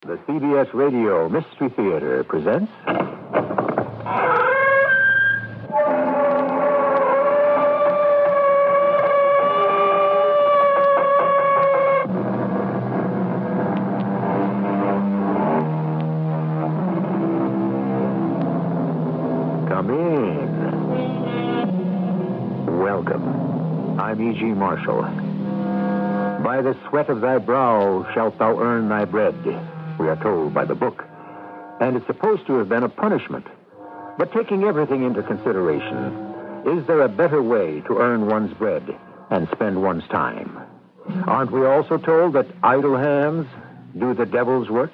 The CBS Radio Mystery Theater presents... Come in. Welcome. I'm E.G. Marshall. By the sweat of thy brow shalt thou earn thy bread, we are told by the book. And it's supposed to have been a punishment. But taking everything into consideration, is there a better way to earn one's bread and spend one's time? Aren't we also told that idle hands do the devil's work?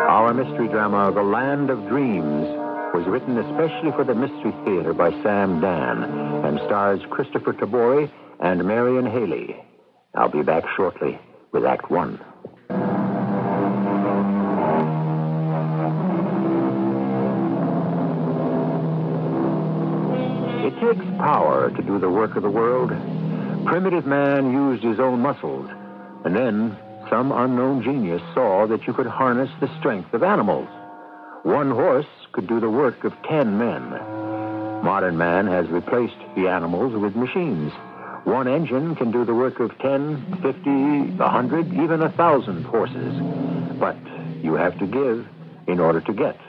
Our mystery drama, The Land of Dreams, was written especially for the Mystery Theater by Sam Dan and stars Christopher Tabori and Marion Haley. I'll be back shortly with Act One. It takes power to do the work of the world. Primitive man used his own muscles, and then some unknown genius saw that you could harness the strength of animals. One horse could do the work of 10 men. Modern man has replaced the animals with machines. One engine can do the work of 10, 50, 100, even 1,000 horses. But you have to give in order to get.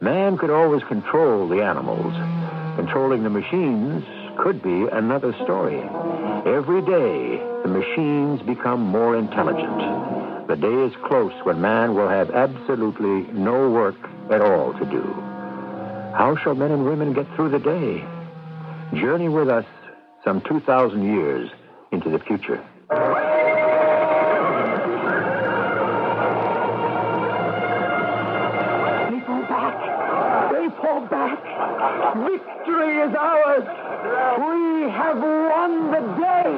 Man could always control the animals. Controlling the machines could be another story. Every day, the machines become more intelligent. The day is close when man will have absolutely no work at all to do. How shall men and women get through the day? Journey with us some 2,000 years into the future. They fall back. They fall back. Victory is ours. We have won the day.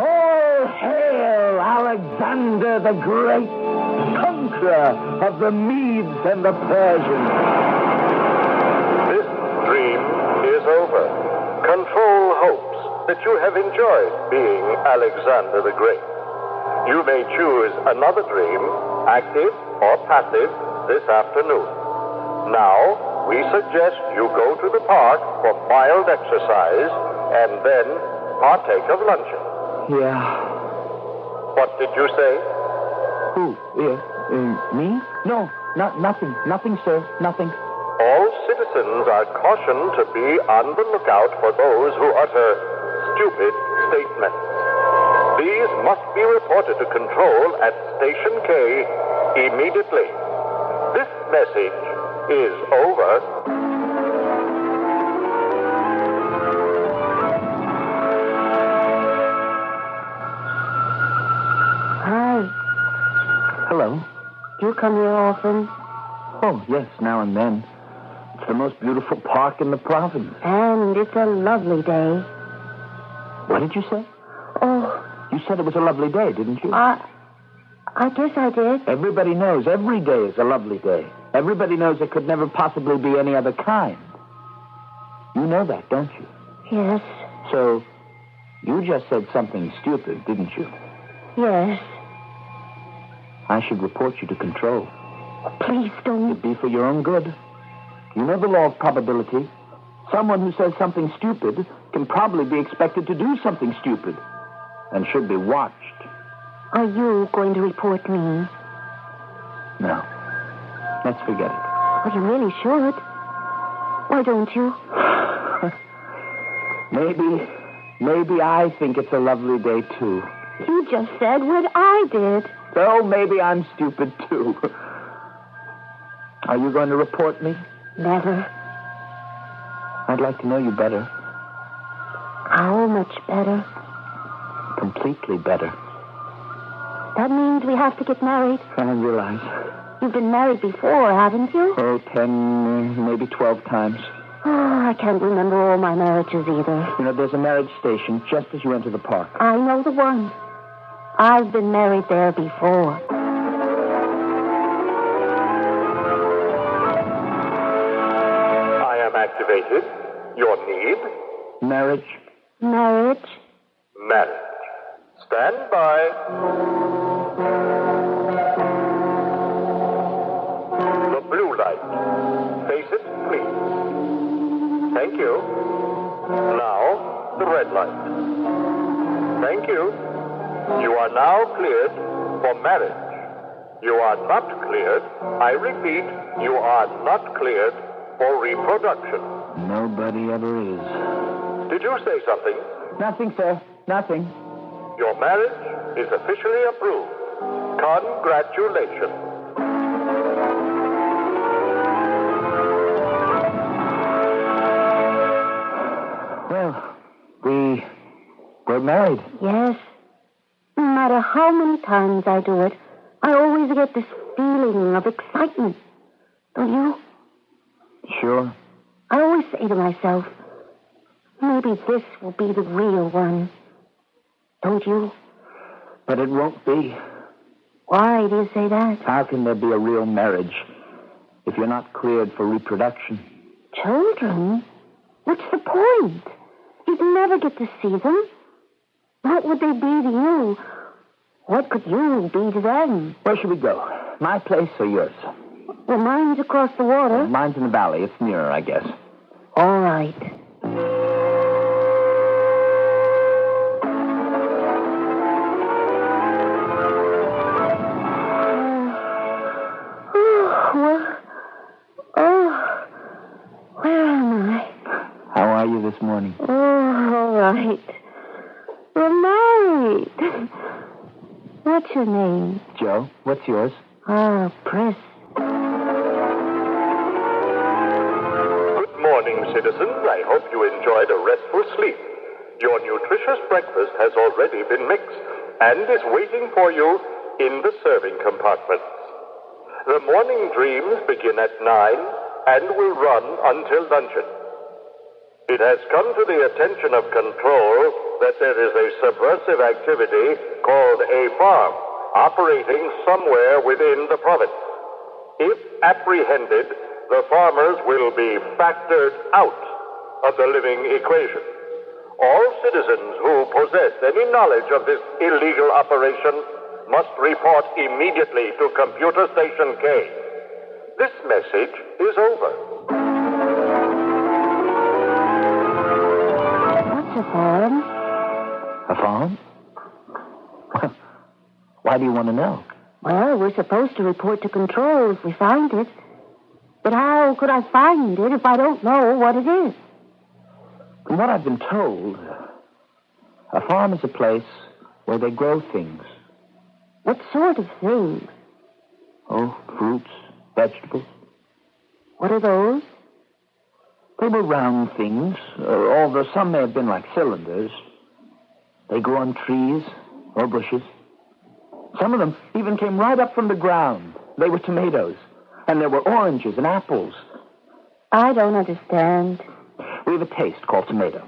All hail Alexander the Great, conqueror of the Medes and the Persians. This dream is over. Control hopes that you have enjoyed being Alexander the Great. You may choose another dream, active or passive, this afternoon. Now, we suggest you go to the park for mild exercise and then partake of luncheon. Yeah. What did you say? Who? Me? No, nothing. Nothing, sir. Nothing. All citizens are cautioned to be on the lookout for those who utter stupid statements. These must be reported to control at Station K immediately. This message is over. Hi. Hello. Do you come here often? Oh, yes, now and then. It's the most beautiful park in the province. And it's a lovely day. What did you say? Oh, You said it was a lovely day, didn't you? I guess I did. Everybody knows every day is a lovely day. Everybody knows it could never possibly be any other kind. You know that, don't you? Yes. So, you just said something stupid, didn't you? Yes. I should report you to control. Please don't. It'd be for your own good. You know the law of probability. Someone who says something stupid can probably be expected to do something stupid and should be watched. Are you going to report me? No. Let's forget it. Well, you really should. Why don't you? Maybe I think it's a lovely day, too. You just said what I did. So maybe I'm stupid, too. Are you going to report me? Never. I'd like to know you better. How much better? Completely better. That means we have to get married. I realize. You've been married before, haven't you? Oh, 10, maybe 12 times. Oh, I can't remember all my marriages either. You know, there's a marriage station just as you enter the park. I know the one. I've been married there before. activated, your need? Marriage. Marriage. Marriage. Stand by. The blue light. Face it, please. Thank you. Now, the red light. Thank you. You are now cleared for marriage. You are not cleared. I repeat, you are not cleared for reproduction. Nobody ever is. Did you say something? Nothing, sir. Nothing. Your marriage is officially approved. Congratulations. Well, we're married. Yes. No matter how many times I do it, I always get this feeling of excitement. Don't you? Sure. I always say to myself, maybe this will be the real one. Don't you? But it won't be. Why do you say that? How can there be a real marriage if you're not cleared for reproduction? Children? What's the point? You'd never get to see them. What would they be to you? What could you be to them? Where should we go? My place or yours? Well, mine's across the water. Mine's in the valley. It's nearer, I guess. All right. Where am I? How are you this morning? Oh, all right. We're married. What's your name? Joe. What's yours? Oh, Pris. Good morning, citizens. I hope you enjoyed a restful sleep. Your nutritious breakfast has already been mixed and is waiting for you in the serving compartments. The morning dreams begin at 9 and will run until luncheon. It has come to the attention of control that there is a subversive activity called a farm operating somewhere within the province. If apprehended, the farmers will be factored out of the living equation. All citizens who possess any knowledge of this illegal operation must report immediately to Computer Station K. This message is over. What's a farm? A farm? Why do you want to know? Well, we're supposed to report to control if we find it. But how could I find it if I don't know what it is? From what I've been told, a farm is a place where they grow things. What sort of things? Oh, fruits, vegetables. What are those? They were round things, although some may have been like cylinders. They grew on trees or bushes. Some of them even came right up from the ground. They were tomatoes, and there were oranges and apples. I don't understand. We have a taste called tomato,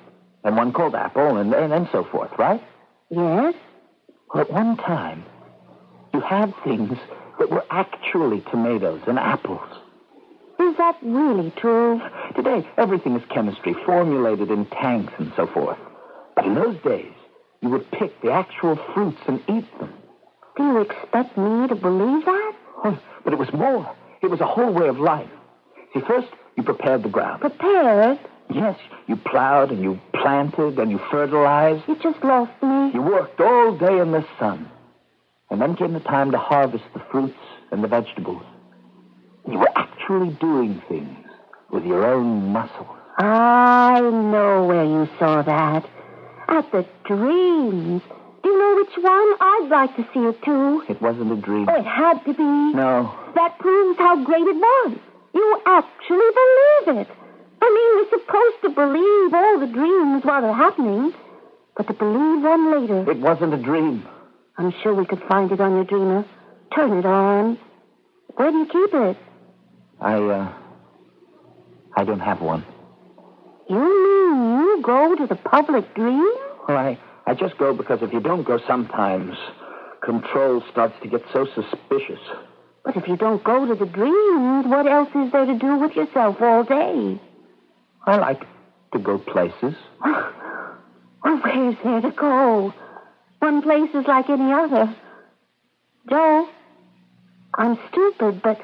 and one called apple, and so forth, right? Yes? Well, at one time, you had things that were actually tomatoes and apples. Is that really true? Today, everything is chemistry, formulated in tanks and so forth. But in those days, you would pick the actual fruits and eat them. Do you expect me to believe that? Oh, but it was more. It was a whole way of life. See, first, you prepared the ground. Prepared? Yes, you plowed and you planted and you fertilized. You just lost me. You worked all day in the sun. And then came the time to harvest the fruits and the vegetables. You were actually doing things with your own muscles. I know where you saw that. At the dreams. Do you know which one? I'd like to see it, too. It wasn't a dream. Oh, it had to be. No. That proves how great it was. You actually believe it. I mean, we're supposed to believe all the dreams while they're happening, but to believe one later. It wasn't a dream. I'm sure we could find it on your dreamer. Turn it on. Where do you keep it? I don't have one. You mean you go to the public dream? Well, I just go because if you don't go sometimes, control starts to get so suspicious. But if you don't go to the dreams, what else is there to do with yourself all day? I like to go places. Well, where's there to go? One place is like any other. Joe, I'm stupid, but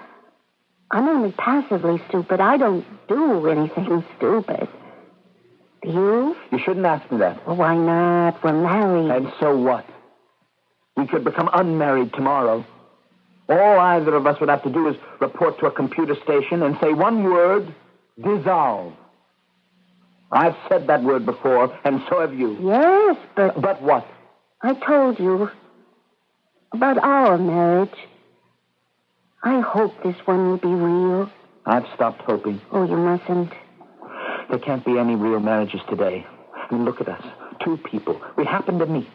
I'm only passively stupid. I don't do anything stupid. Do you? You shouldn't ask me that. Well, why not? We're married. And so what? We could become unmarried tomorrow. All either of us would have to do is report to a computer station and say one word, dissolve. I've said that word before, and so have you. Yes, but... But what? I told you about our marriage. I hope this one will be real. I've stopped hoping. Oh, you mustn't. There can't be any real marriages today. I mean, look at us. Two people. We happen to meet.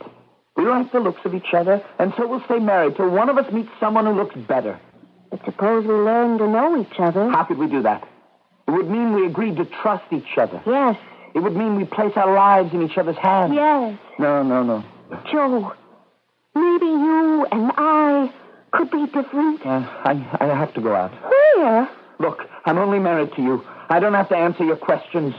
We like the looks of each other, and so we'll stay married till one of us meets someone who looks better. But suppose we learn to know each other. How could we do that? It would mean we agreed to trust each other. Yes. It would mean we place our lives in each other's hands. Yes. No. Joe, maybe you and I could be different. I have to go out. Where? Look, I'm only married to you. I don't have to answer your questions.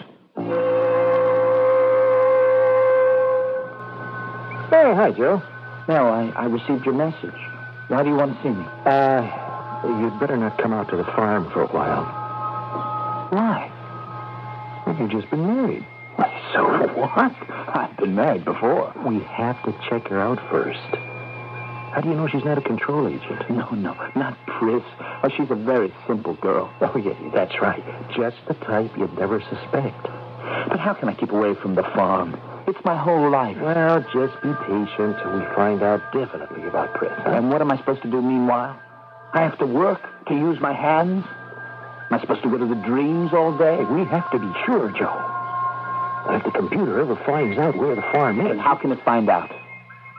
Hey, hi, Joe. No, I received your message. Why do you want to see me? You'd better not come out to the farm for a while. Why? Well, you've just been married. So what? I've been married before. We have to check her out first. How do you know she's not a control agent? No, not Pris. Oh, she's a very simple girl. Oh, yeah, that's right. Just the type you'd never suspect. But how can I keep away from the farm? It's my whole life. Well, just be patient till we find out definitely about Pris. And what am I supposed to do meanwhile? I have to work to use my hands? Am I supposed to go to the dreams all day? We have to be sure, Joe. If the computer ever finds out where the farm is... But how can it find out?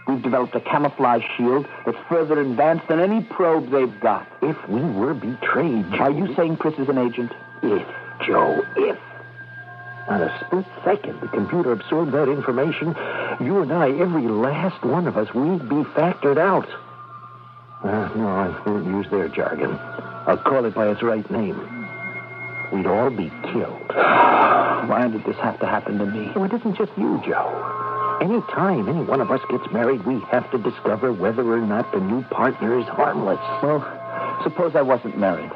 We've developed a camouflage shield that's further advanced than any probe they've got. If we were betrayed, Joe... Are you saying Pris is an agent? If, Joe, if. On a split second, the computer absorbed that information, you and I, every last one of us, we'd be factored out. No, I won't use their jargon. I'll call it by its right name. We'd all be killed. Why did this have to happen to me? Oh, it isn't just you, Joe. Any time any one of us gets married, we have to discover whether or not the new partner is harmless. Well, suppose I wasn't married.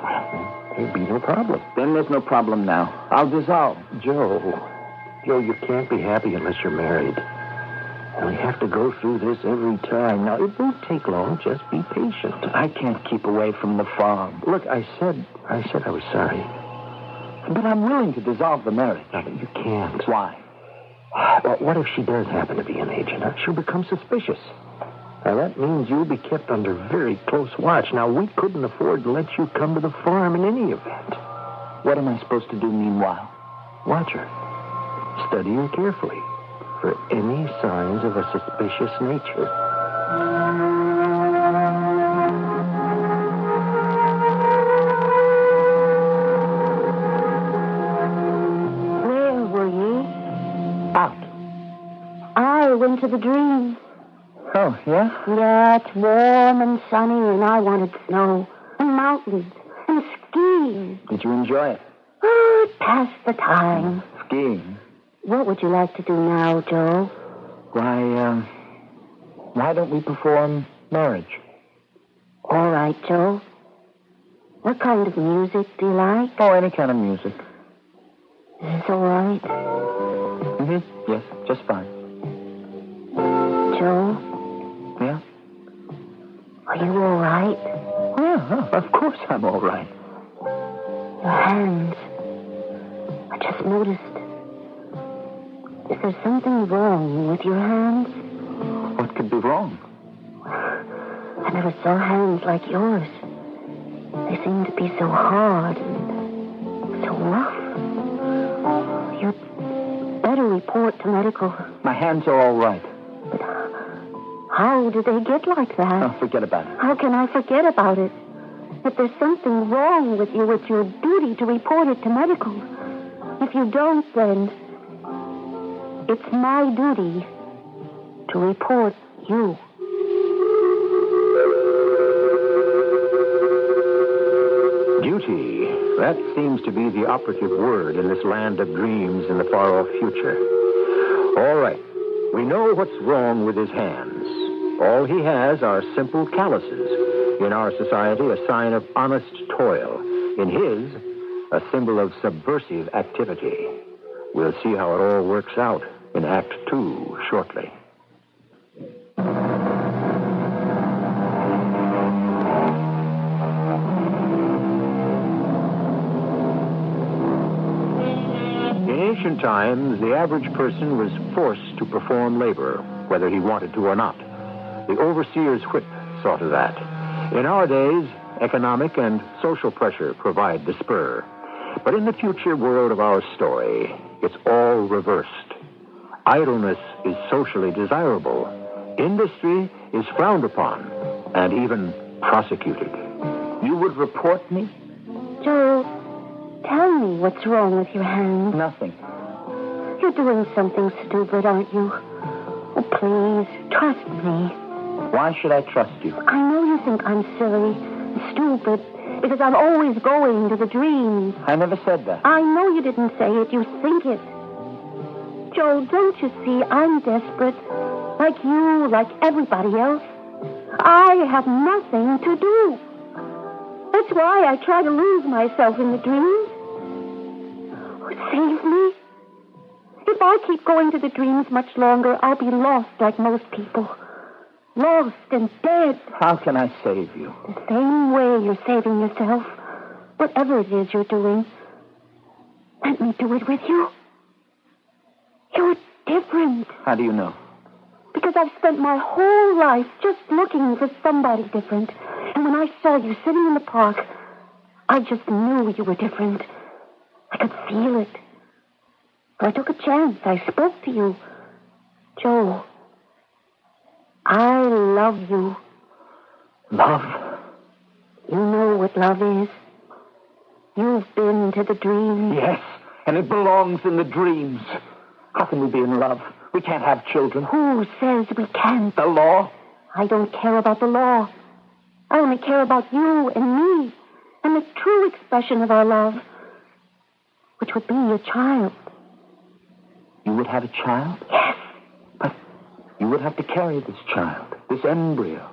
There'd be no problem. Then there's no problem now. I'll dissolve. Joe, you can't be happy unless you're married. And we have to go through this every time. Now, it won't take long. Just be patient. I can't keep away from the farm. Look, I said I was sorry. But I'm willing to dissolve the marriage. No, but you can't. Why? Well, what if she does happen to be an agent? She'll become suspicious. Now, that means you'll be kept under very close watch. Now, we couldn't afford to let you come to the farm in any event. What am I supposed to do meanwhile? Watch her. Study her carefully for any signs of a suspicious nature. Where were you? Out. I went to the dream. Oh, yeah? Yeah, it's warm and sunny, and I wanted snow and mountains and skiing. Did you enjoy it? Oh, it passed the time. Skiing? What would you like to do now, Joe? Why don't we perform marriage? All right, Joe. What kind of music do you like? Oh, any kind of music. Is all right? Mm-hmm. Yes, just fine. Joe? Yeah? Are you all right? Yeah, of course I'm all right. Your hands. I just noticed. Is there something wrong with your hands? What could be wrong? I never saw hands like yours. They seem to be so hard and so rough. You'd better report to medical. My hands are all right. But how did they get like that? Oh, forget about it. How can I forget about it? If there's something wrong with you, it's your duty to report it to medical. If you don't, then it's my duty to report you. Duty That seems to be the operative word in this land of dreams in the far-off future. All right. We know what's wrong with his hands. All he has are simple calluses. In our society, a sign of honest toil. In his, a symbol of subversive activity. We'll see how it all works out in Act 2 shortly. In ancient times, the average person was forced to perform labor, whether he wanted to or not. The overseer's whip saw to that. In our days, economic and social pressure provide the spur. But in the future world of our story, it's all reversed. Idleness is socially desirable. Industry is frowned upon and even prosecuted. You would report me? Joe, tell me what's wrong with your hands. Nothing. You're doing something stupid, aren't you? Oh, please, trust me. Why should I trust you? I know you think I'm silly and stupid because I'm always going to the dreams. I never said that. I know you didn't say it. You think it. Joe, don't you see I'm desperate? Like you, like everybody else. I have nothing to do. That's why I try to lose myself in the dreams. Save me. If I keep going to the dreams much longer, I'll be lost like most people. Lost and dead. How can I save you? The same way you're saving yourself. Whatever it is you're doing. Let me do it with you. You're different. How do you know? Because I've spent my whole life just looking for somebody different. And when I saw you sitting in the park, I just knew you were different. I could feel it. So I took a chance. I spoke to you. Joe, I love you. Love? You know what love is. You've been to the dreams. Yes, and it belongs in the dreams. How can we be in love? We can't have children. Who says we can't? The law? I don't care about the law. I only care about you and me and the true expression of our love, which would be a child. You would have a child? Yes. But you would have to carry this child, this embryo,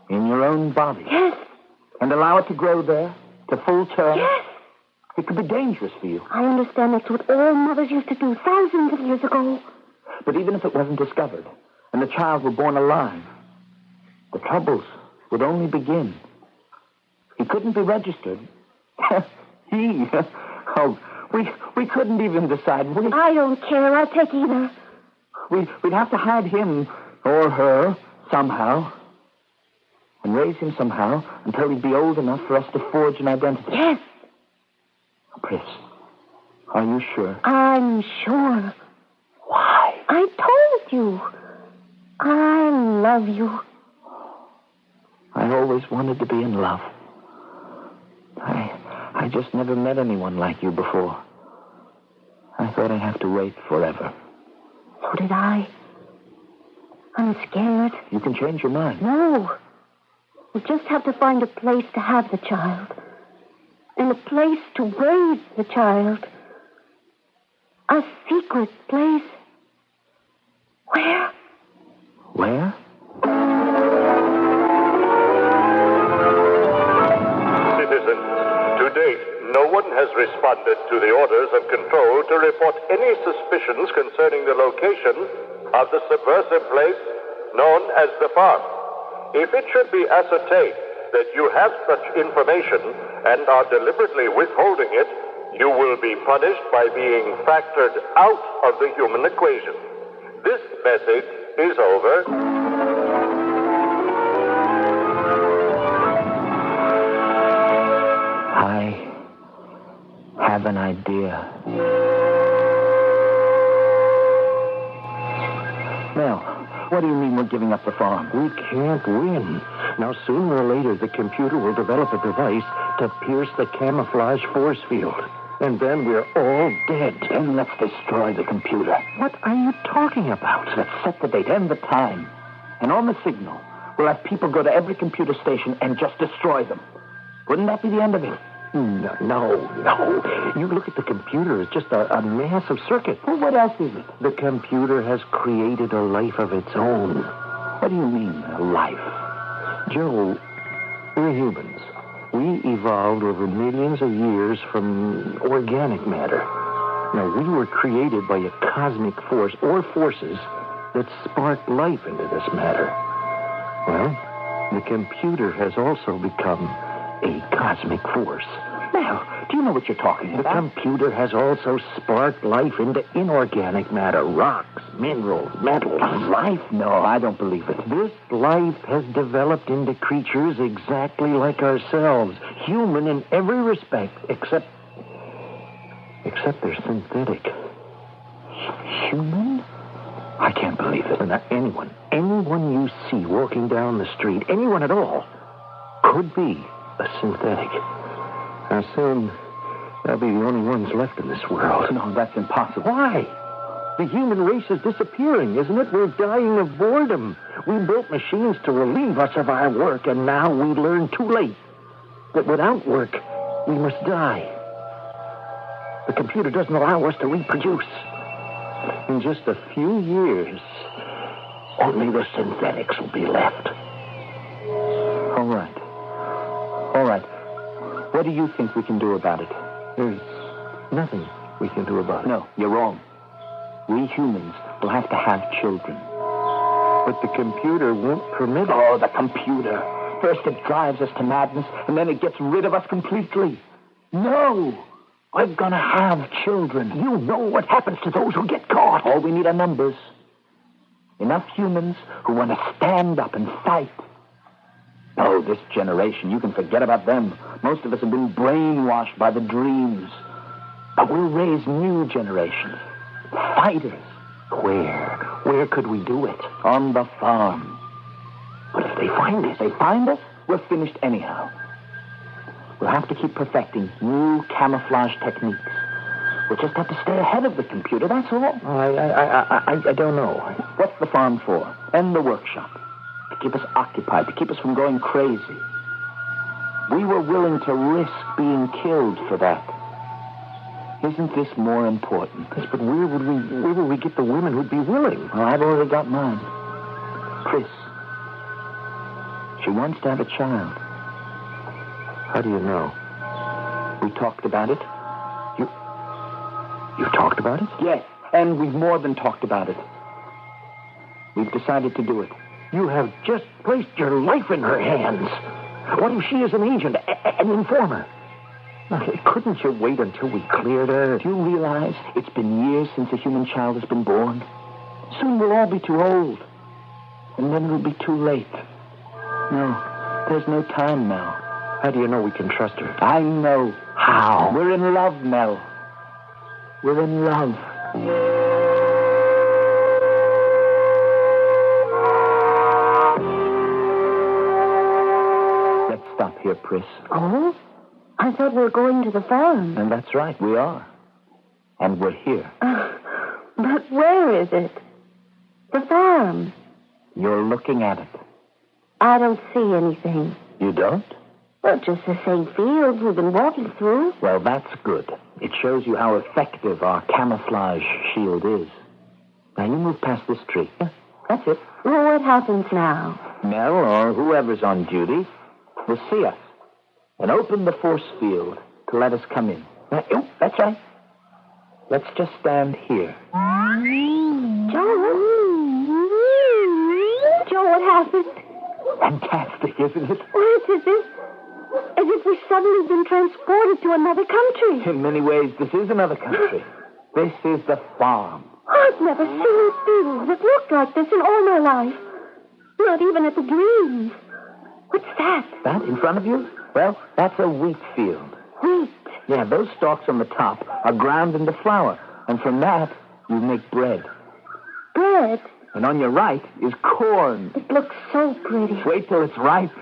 in your own body. Yes. And allow it to grow there to full term. Yes. It could be dangerous for you. I understand that's what all mothers used to do thousands of years ago. But even if it wasn't discovered and the child were born alive, the troubles would only begin. He couldn't be registered. We couldn't even decide. I don't care. I'll take either. We'd have to hide him or her somehow and raise him somehow until he'd be old enough for us to forge an identity. Yes. Chris, are you sure? I'm sure. Why? I told you. I love you. I always wanted to be in love. I just never met anyone like you before. I thought I'd have to wait forever. So did I. I'm scared. You can change your mind. No. We just have to find a place to have the child. And a place to raise the child. A secret place. Where? Where? Citizens, to date, no one has responded to the orders of control to report any suspicions concerning the location of the subversive place known as the farm. If it should be ascertained that you have such information and are deliberately withholding it, you will be punished by being factored out of the human equation. This message is over. I have an idea. Mel, what do you mean we're giving up the farm? We can't win. Now, sooner or later, the computer will develop a device to pierce the camouflage force field. And then we're all dead. Then let's destroy the computer. What are you talking about? Let's set the date and the time. And on the signal, we'll have people go to every computer station and just destroy them. Wouldn't that be the end of it? No. You look at the computer, it's just a mass of circuits. Well, what else is it? The computer has created a life of its own. What do you mean, a life? Joe, we're humans. We evolved over millions of years from organic matter. Now, we were created by a cosmic force or forces that sparked life into this matter. Well, the computer has also become a cosmic force. Mel, do you know what you're talking The about? computer has also sparked life into inorganic matter, rocks, minerals, metals. Life? No, I don't believe it. This life has developed into creatures exactly like ourselves, human in every respect, except they're synthetic. Human? I can't believe it. Now, anyone you see walking down the street, anyone at all, could be a synthetic. Now, soon, they'll be the only ones left in this world. No, that's impossible. Why? The human race is disappearing, isn't it? We're dying of boredom. We built machines to relieve us of our work, and now we learn too late that without work, we must die. The computer doesn't allow us to reproduce. In just a few years, only the synthetics will be left. All right. What do you think we can do about it? There's nothing we can do about it. No, you're wrong. We humans will have to have children. But the computer won't permit it. Oh, the computer. First it drives us to madness, and then it gets rid of us completely. No! We're gonna have children. You know what happens to those who get caught. All we need are numbers. Enough humans who want to stand up and fight. Oh, this generation, you can forget about them. Most of us have been brainwashed by the dreams. But we'll raise new generations. Fighters. Where could we do it? On the farm. But if they find us? If they find us, we're finished anyhow. We'll have to keep perfecting new camouflage techniques. We'll just have to stay ahead of the computer, that's all. I don't know. What's the farm for? And the workshop? To keep us occupied, to keep us from going crazy. We were willing to risk being killed for that. Isn't this more important? Yes, but where would we get the women who'd be willing? Well, I've already got mine. Chris. She wants to have a child. How do you know? We talked about it. You've talked about it? Yes, and we've more than talked about it. We've decided to do it. You have just placed your life in her hands. What if she is an agent, an informer? Couldn't you wait until we cleared her? Do you realize it's been years since a human child has been born? Soon we'll all be too old. And then it'll be too late. No, there's no time now. How do you know we can trust her? I know. How? We're in love, Mel. We're in love. Let's stop here, Pris. Oh? I thought we were going to the farm. And that's right, we are. And we're here. But where is it? The farm. You're looking at it. I don't see anything. You don't? Well, just the same fields we've been walking through. Well, that's good. It shows you how effective our camouflage shield is. Now, you move past this tree. Yeah, that's it. Well, what happens now? Mel, or whoever's on duty, will see us and open the force field to let us come in. Oh, that's right. Let's just stand here. Joe, what happened? Fantastic, isn't it? Well, it's as if we've suddenly been transported to another country. In many ways, this is another country. This is the farm. I've never seen things that looked like this in all my life. Not even at the dreams. What's that? That in front of you? Well, that's a wheat field. Wheat. Yeah, those stalks on the top are ground into flour. And from that, you make bread. Bread? And on your right is corn. It looks so pretty. Wait till it's ripe,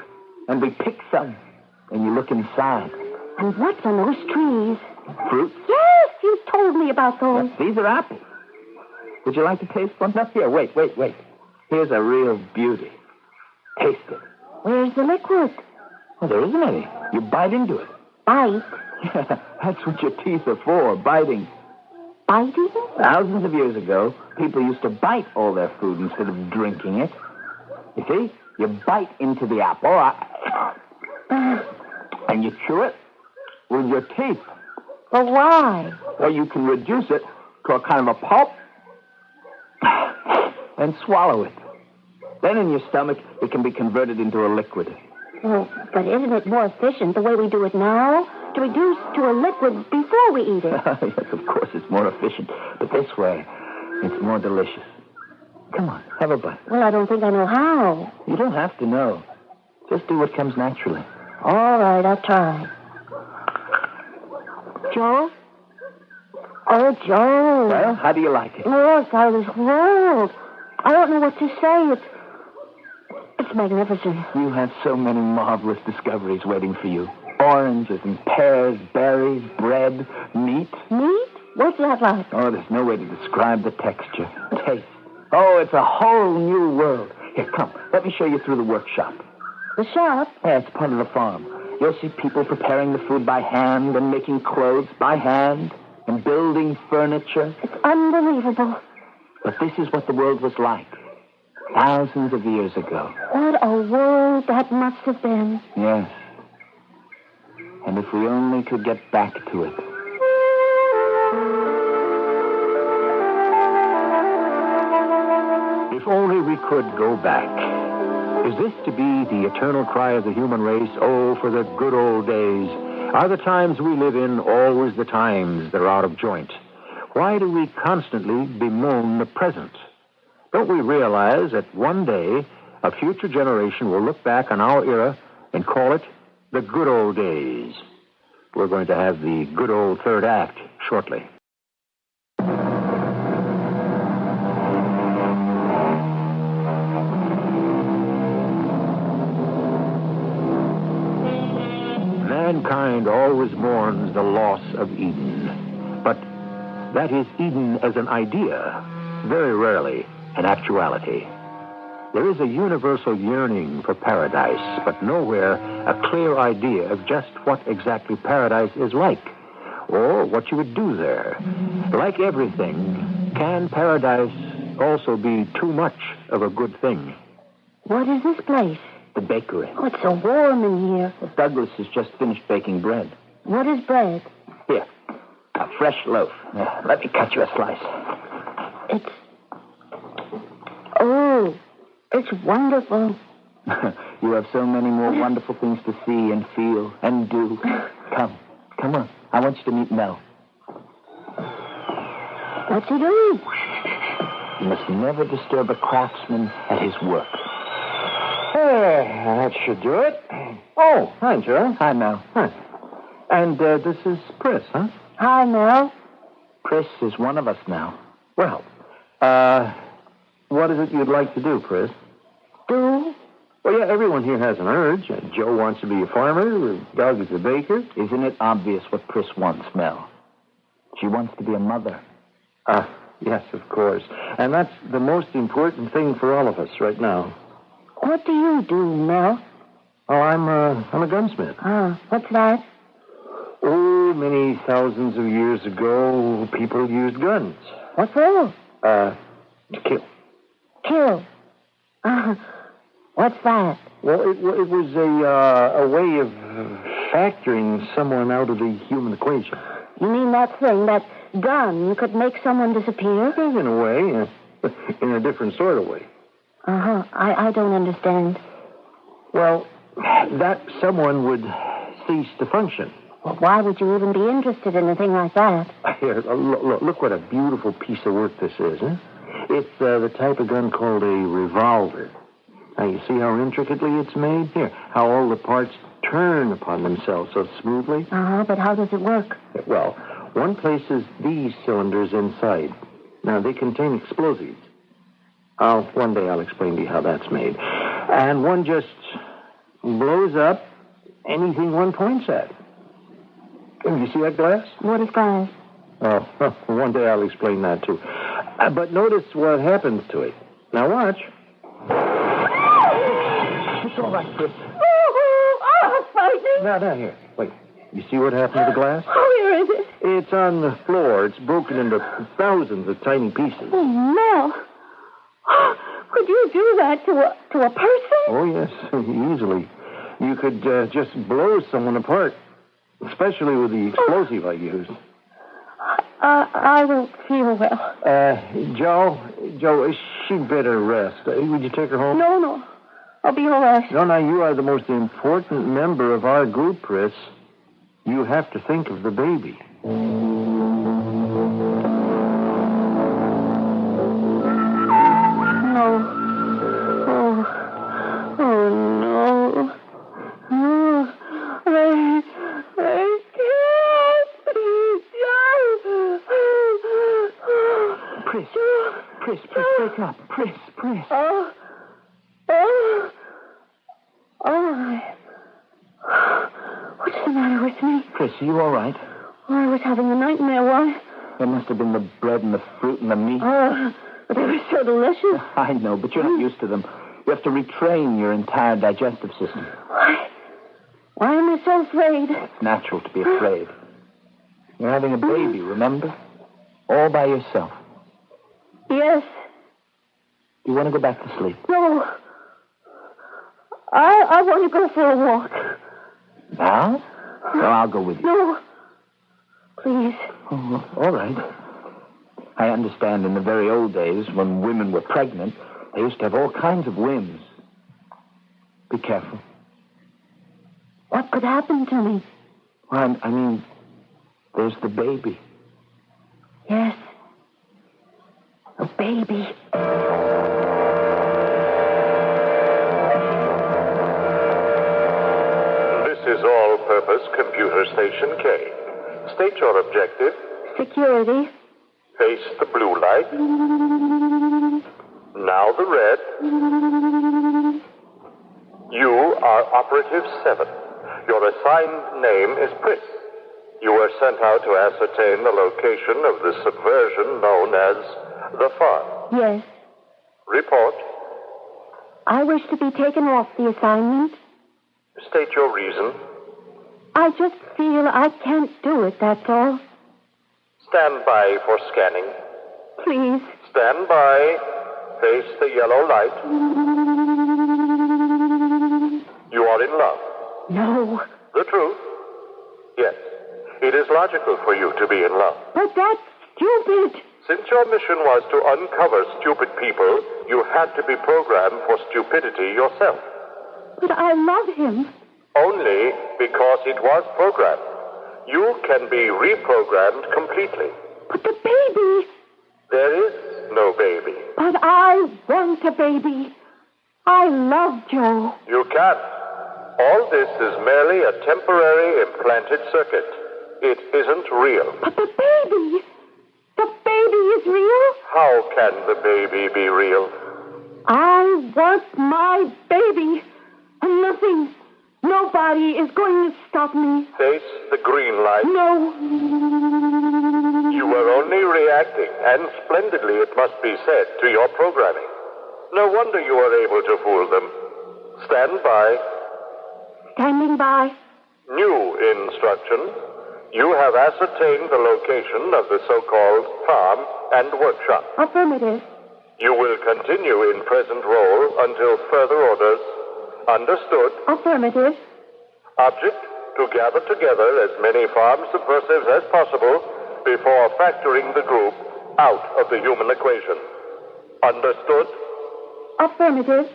and we pick some. And you look inside. And what's on those trees? Fruit? Yes, you told me about those. Yes, these are apples. Would you like to taste one? Now, here, wait. Here's a real beauty. Taste it. Where's the liquid? Well, there isn't any. You bite into it. Bite? Yeah, that's what your teeth are for, biting. Biting? Thousands of years ago, people used to bite all their food instead of drinking it. You see? You bite into the apple, and you chew it with your teeth. Well, why? Or you can reduce it to a kind of a pulp and swallow it. Then in your stomach, it can be converted into a liquid. Well, but isn't it more efficient the way we do it now? To reduce to a liquid before we eat it. Yes, of course, it's more efficient. But this way, it's more delicious. Come on, have a bite. Well, I don't think I know how. You don't have to know. Just do what comes naturally. All right, I'll try. Joe? Oh, Joe. Well, how do you like it? Yes, out of this world. I don't know what to say. It's magnificent. You have so many marvelous discoveries waiting for you. Oranges and pears, berries, bread, meat. Meat? What's that like? Oh, there's no way to describe the texture. Taste. Oh, it's a whole new world. Here, come. Let me show you through the workshop. The shop? Yeah, it's part of the farm. You'll see people preparing the food by hand and making clothes by hand and building furniture. It's unbelievable. But this is what the world was like thousands of years ago. What a world that must have been. Yes. And if we only could get back to it. If only we could go back. Is this to be the eternal cry of the human race? Oh, for the good old days. Are the times we live in always the times that are out of joint? Why do we constantly bemoan the present? Don't we realize that one day a future generation will look back on our era and call it the good old days? We're going to have the good old third act shortly. Mankind always mourns the loss of Eden. But that is Eden as an idea, very rarely an actuality. There is a universal yearning for paradise, but nowhere a clear idea of just what exactly paradise is like, or what you would do there. Like everything, can paradise also be too much of a good thing? What is this place? The bakery. Oh, it's so warm in here. Douglas has just finished baking bread. What is bread? Here, a fresh loaf. Let me cut you a slice. It's wonderful. You have so many more wonderful things to see and feel and do. Come on. I want you to meet Mel. What's he doing? You must never disturb a craftsman at his work. That should do it. Oh, hi, Joe. Hi, Mel. Hi. And this is Pris, huh? Hi, Mel. Pris is one of us now. Well, what is it you'd like to do, Pris? Do? Well, yeah, everyone here has an urge. Joe wants to be a farmer. Doug is a baker. Isn't it obvious what Pris wants, Mel? She wants to be a mother. Yes, of course. And that's the most important thing for all of us right now. What do you do, Mel? Oh, I'm a gunsmith. What's that? Oh, many thousands of years ago, people used guns. What for? To kill. Kill. What's that? Well, it was a way of factoring someone out of the human equation. You mean that thing, that gun, could make someone disappear? In a way, in a different sort of way. I don't understand. Well, that someone would cease to function. Well, why would you even be interested in a thing like that? Here, look what a beautiful piece of work this is, huh? It's the type of gun called a revolver. Now, you see how intricately it's made? Here, how all the parts turn upon themselves so smoothly? But how does it work? Well, one places these cylinders inside. Now, they contain explosives. One day I'll explain to you how that's made. And one just blows up anything one points at. You see that glass? What is glass? One day I'll explain that, too. But notice what happens to it. Now, watch. It's all right, Pris. Oh, frightening. Now, here. Wait. You see what happened to the glass? Where is it? It's on the floor. It's broken into thousands of tiny pieces. Oh, Mel. Could you do that to a person? Oh, yes, easily. You could just blow someone apart, especially with the explosive I used. I don't feel well. Joe, she'd better rest. Would you take her home? No. I'll be all right. No, you are the most important member of our group, Pris. You have to think of the baby. Pris, wake up. Pris. What's the matter with me? Pris, are you all right? Oh, I was having a nightmare. Why? It must have been the bread and the fruit and the meat. But they were so delicious. I know, but you're not used to them. You have to retrain your entire digestive system. Why am I so afraid? It's natural to be afraid. You're having a baby, remember? All by yourself. Yes. You want to go back to sleep? No. I want to go for a walk. Now? No, I'll go with you. No. Please. Oh, all right. I understand in the very old days, when women were pregnant, they used to have all kinds of whims. Be careful. What could happen to me? Well, I mean, there's the baby. Yes. A baby. This is all-purpose computer station K. State your objective. Security. Face the blue light. Now the red. You are Operative 7. Your assigned name is Pris. You were sent out to ascertain the location of the subversion known as the farm. Yes. Report. I wish to be taken off the assignment. State your reason. I just feel I can't do it, that's all. Stand by for scanning. Please. Stand by. Face the yellow light. You are in love. No. The truth? Yes. It is logical for you to be in love. But that's stupid. Since your mission was to uncover stupid people, you had to be programmed for stupidity yourself. But I love him. Only because it was programmed. You can be reprogrammed completely. But the baby. There is no baby. But I want a baby. I love Joe. You can't. All this is merely a temporary implanted circuit. It isn't real. But the baby. The baby is real? How can the baby be real? I want my baby. And nothing, nobody is going to stop me. Face the green light. No. You were only reacting, and splendidly it must be said, to your programming. No wonder you were able to fool them. Stand by. Standing by. New instruction. You have ascertained the location of the so-called farm and workshop. Affirmative. You will continue in present role until further orders. Understood. Affirmative. Object, to gather together as many farm subversives as possible before factoring the group out of the human equation. Understood? Affirmative.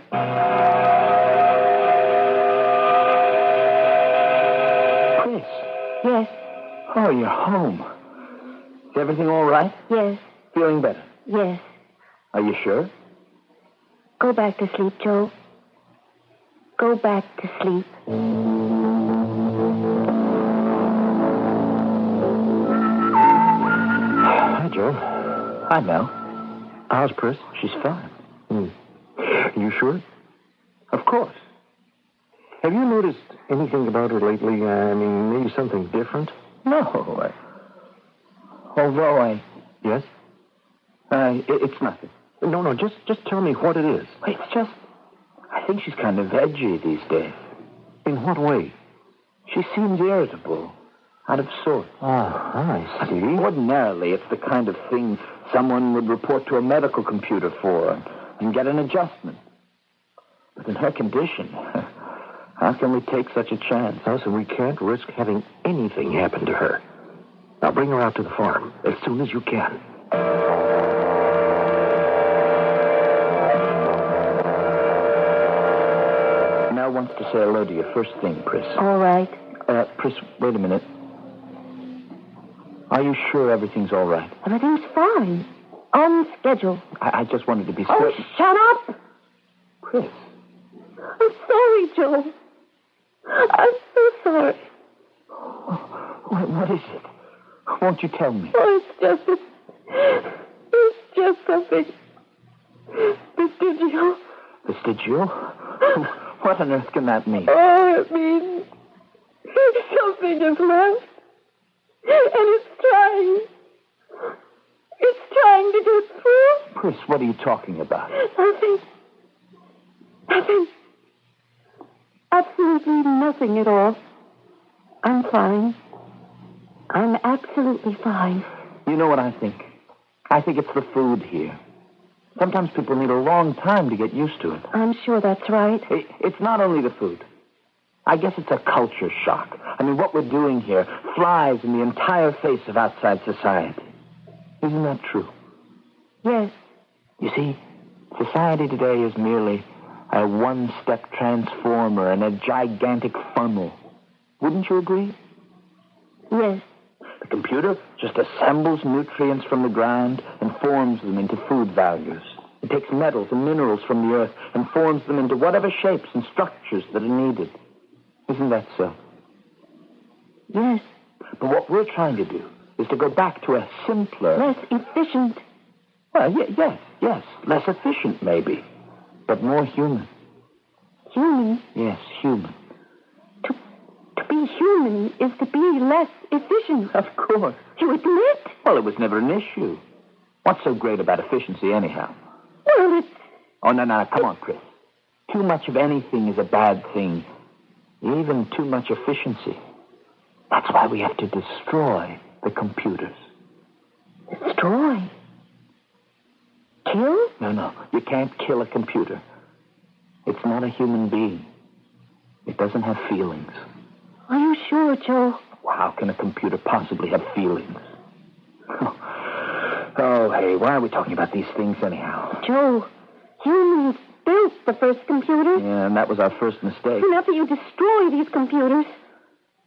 Pris. Yes. Oh, you're home. Is everything all right? Yes. Feeling better? Yes. Are you sure? Go back to sleep, Joe. Go back to sleep. Hi, Joe. Hi, Mel. How's Pris? She's fine. You sure? Of course. Have you noticed anything about her lately? Maybe something different? No. Although Yes? it's nothing. No, just tell me what it is. It's just, I think she's kind of edgy these days. In what way? She seems irritable. out of sorts. I see. Ordinarily, it's the kind of thing someone would report to a medical computer for and get an adjustment. But in her condition, how can we take such a chance? Oh, so we can't risk having anything happen to her. Now bring her out to the farm as soon as you can. Mel wants to say hello to you first thing, Pris. All right. Pris, wait a minute. Are you sure everything's all right? Everything's fine. On schedule. I just wanted to be Oh, certain. shut up! Pris. I'm sorry, Joe. I'm so sorry. What is it? Won't you tell me? Oh, it's just something. Vestigial. Vestigial? What on earth can that mean? Oh, it means something is left. And it's trying to get through. Pris, what are you talking about? Nothing. Absolutely nothing at all. I'm fine. I'm absolutely fine. You know what I think? I think it's the food here. Sometimes people need a long time to get used to it. I'm sure that's right. It's not only the food. I guess it's a culture shock. I mean, what we're doing here flies in the entire face of outside society. Isn't that true? Yes. You see, society today is merely a one-step transformer and a gigantic funnel. Wouldn't you agree? Yes. The computer just assembles nutrients from the ground and forms them into food values. It takes metals and minerals from the earth and forms them into whatever shapes and structures that are needed. Isn't that so? Yes. But what we're trying to do is to go back to a simpler... Less efficient. Well, yes. Less efficient, maybe. But more human. Human? Yes, human. To be human is to be less efficient. Of course. You admit? Well, it was never an issue. What's so great about efficiency, anyhow? Well, it's... Oh, no, come on, Chris. Too much of anything is a bad thing. Even too much efficiency. That's why we have to destroy the computers. Destroy? Kill? No. You can't kill a computer. It's not a human being. It doesn't have feelings. Are you sure, Joe? Well, how can a computer possibly have feelings? Oh, hey, why are we talking about these things anyhow? Joe, humans built the first computer. Yeah, and that was our first mistake. And after you destroy these computers,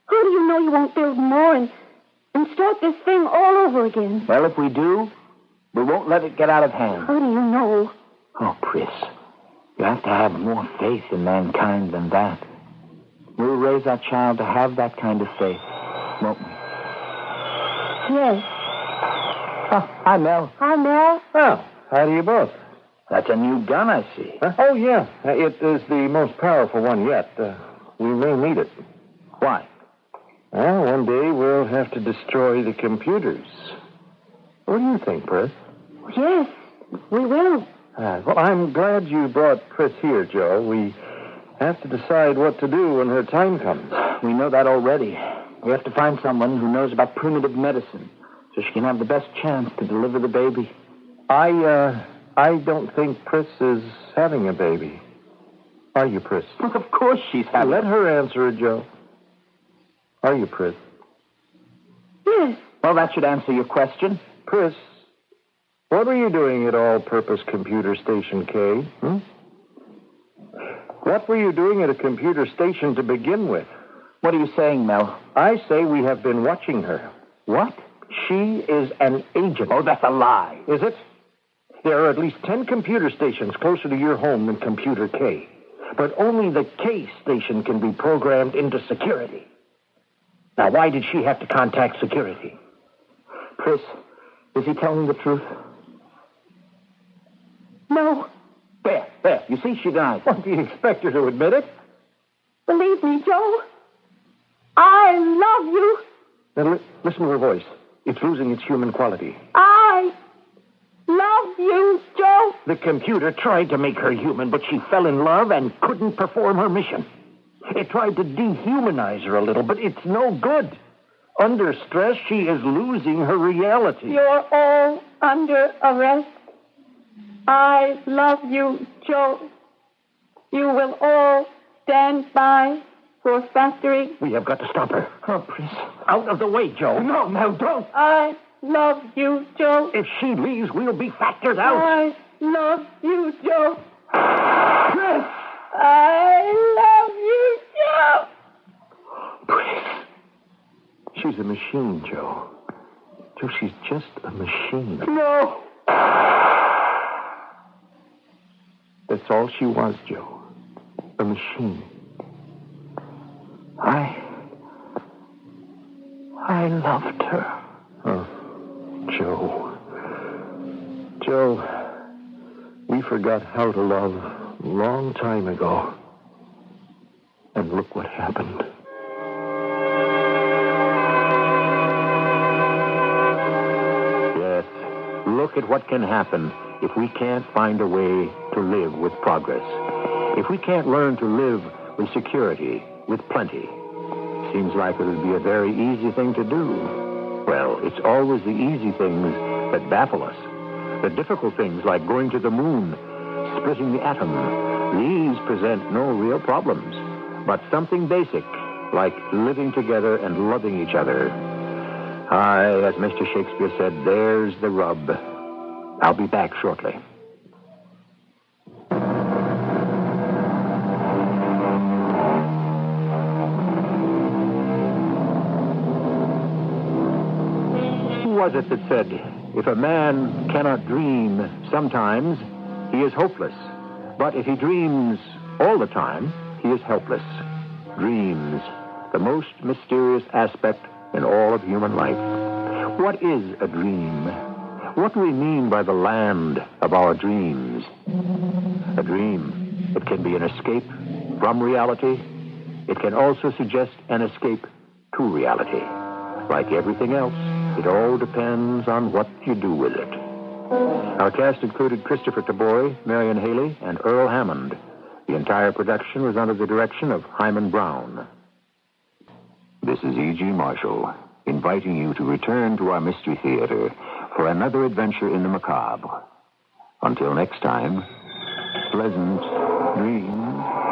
how do you know you won't build more and start this thing all over again? Well, if we do, we won't let it get out of hand. How do you know? Oh, Pris, you have to have more faith in mankind than that. We'll raise our child to have that kind of faith, won't we? Yes. Oh, hi, Mel. Hi, Mel. Well, how do you both? That's a new gun, I see. Huh? Oh, yeah. It is the most powerful one yet. We may need it. Why? Well, one day we'll have to destroy the computers. What do you think, Pris? Yes, we will. Well, I'm glad you brought Pris here, Joe. We have to decide what to do when her time comes. We know that already. We have to find someone who knows about primitive medicine so she can have the best chance to deliver the baby. I don't think Pris is having a baby. Are you, Pris? Of course she's having... Let her answer it, Joe. Are you, Pris? Yes. Well, that should answer your question. Pris, what were you doing at All-Purpose Computer Station K? What were you doing at a computer station to begin with? What are you saying, Mel? I say we have been watching her. What? She is an agent. Oh, that's a lie. Is it? There are at least 10 computer stations closer to your home than Computer K. But only the K station can be programmed into security. Now, why did she have to contact security? Chris, is he telling the truth? No. There. You see, she denies. What, do you expect her to admit it? Believe me, Joe. I love you. Now, listen to her voice. It's losing its human quality. I love you, Joe. The computer tried to make her human, but she fell in love and couldn't perform her mission. It tried to dehumanize her a little, but it's no good. Under stress, she is losing her reality. You're all under arrest. I love you, Joe. You will all stand by for factory. We have got to stop her. Oh, please. Out of the way, Joe. No, don't. I love you, Joe. If she leaves, we'll be factored out. I love you, Joe. Chris! I love you, Joe. Chris. She's a machine, Joe. Joe, she's just a machine. No. That's all she was, Joe. A machine. I loved her. Oh, Joe. Joe, we forgot how to love a long time ago. And look what happened. Yes, look at what can happen if we can't find a way to live with progress. If we can't learn to live with security, with plenty. Seems like it would be a very easy thing to do. Well, it's always the easy things that baffle us. The difficult things like going to the moon, splitting the atom, these present no real problems. But something basic, like living together and loving each other. Aye, as Mr. Shakespeare said, there's the rub. I'll be back shortly. Who was it that said, if a man cannot dream sometimes, he is hopeless. But if he dreams all the time, he is helpless. Dreams, the most mysterious aspect in all of human life. What is a dream? What do we mean by the land of our dreams? A dream, it can be an escape from reality. It can also suggest an escape to reality. Like everything else, it all depends on what you do with it. Our cast included Christopher Tabori, Marion Haley, and Earl Hammond. The entire production was under the direction of Hyman Brown. This is E.G. Marshall, inviting you to return to our Mystery Theater for another adventure in the macabre. Until next time, pleasant dreams.